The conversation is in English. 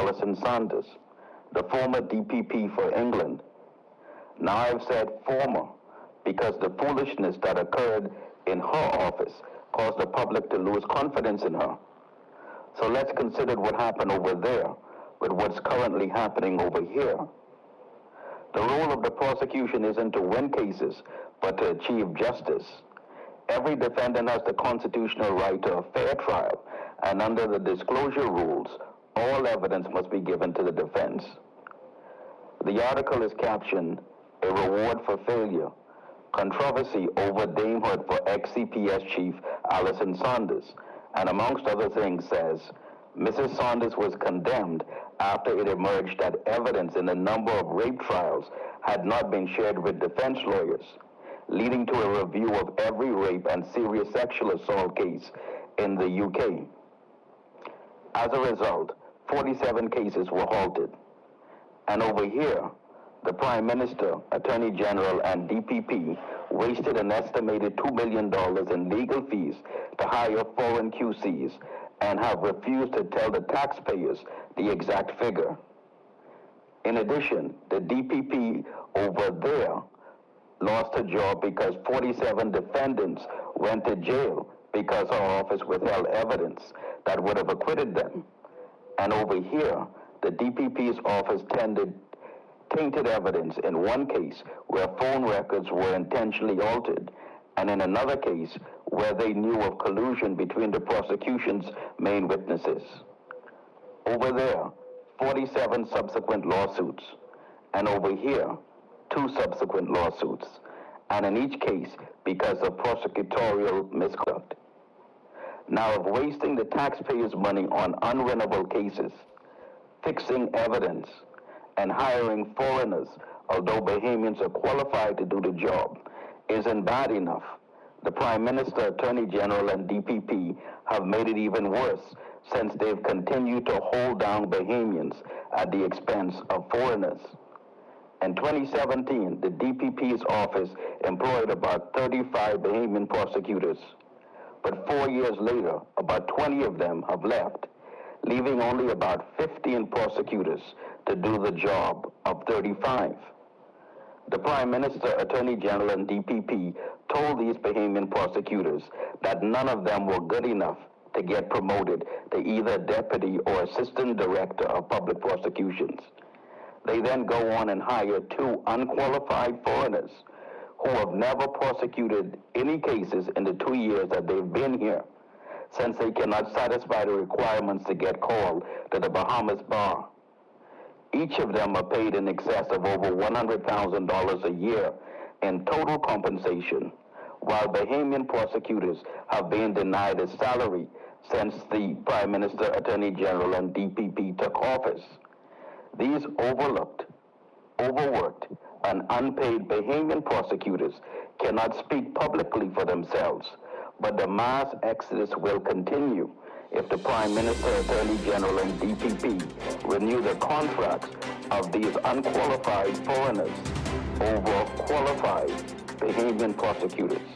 Alison Sanders, the former DPP for England. Now I've said former because the foolishness that occurred in her office caused the public to lose confidence in her. So let's consider what happened over there with what's currently happening over here. The role of the prosecution isn't to win cases, but to achieve justice. Every defendant has the constitutional right to a fair trial, and under the disclosure rules, all evidence must be given to the defense. The article is captioned, "A Reward for Failure, Controversy over damehood for ex-CPS Chief Alison Sanders," and amongst other things says, Mrs. Sanders was condemned after it emerged that evidence in a number of rape trials had not been shared with defense lawyers, leading to a review of every rape and serious sexual assault case in the UK. As a result, 47 cases were halted. And over here, the Prime Minister, Attorney General, and DPP wasted an estimated $2 million in legal fees to hire foreign QCs and have refused to tell the taxpayers the exact figure. In addition, the DPP over there lost her job because 47 defendants went to jail because her office withheld evidence that would have acquitted them. And over here, the DPP's office tainted evidence in one case where phone records were intentionally altered, and in another case where they knew of collusion between the prosecution's main witnesses. Over there, 47 subsequent lawsuits, and over here, 2 subsequent lawsuits, and in each case because of prosecutorial misconduct. Now, of wasting the taxpayers' money on unwinnable cases, fixing evidence, and hiring foreigners, although Bahamians are qualified to do the job, isn't bad enough. The Prime Minister, Attorney General, and DPP have made it even worse since they've continued to hold down Bahamians at the expense of foreigners. In 2017, the DPP's office employed about 35 Bahamian prosecutors. But 4 years later, about 20 of them have left, leaving only about 15 prosecutors to do the job of 35. The Prime Minister, Attorney General, and DPP told these Bahamian prosecutors that none of them were good enough to get promoted to either Deputy or Assistant Director of Public Prosecutions. They then go on and hire 2 unqualified foreigners who have never prosecuted any cases in the 2 years that they've been here, since they cannot satisfy the requirements to get called to the Bahamas Bar. Each of them are paid in excess of over $100,000 a year in total compensation, while Bahamian prosecutors have been denied a salary since the Prime Minister, Attorney General, and DPP took office. These overlooked, overworked, and unpaid Bahamian prosecutors cannot speak publicly for themselves, but the mass exodus will continue if the Prime Minister, Attorney General, and DPP renew the contracts of these unqualified foreigners over qualified Bahamian prosecutors.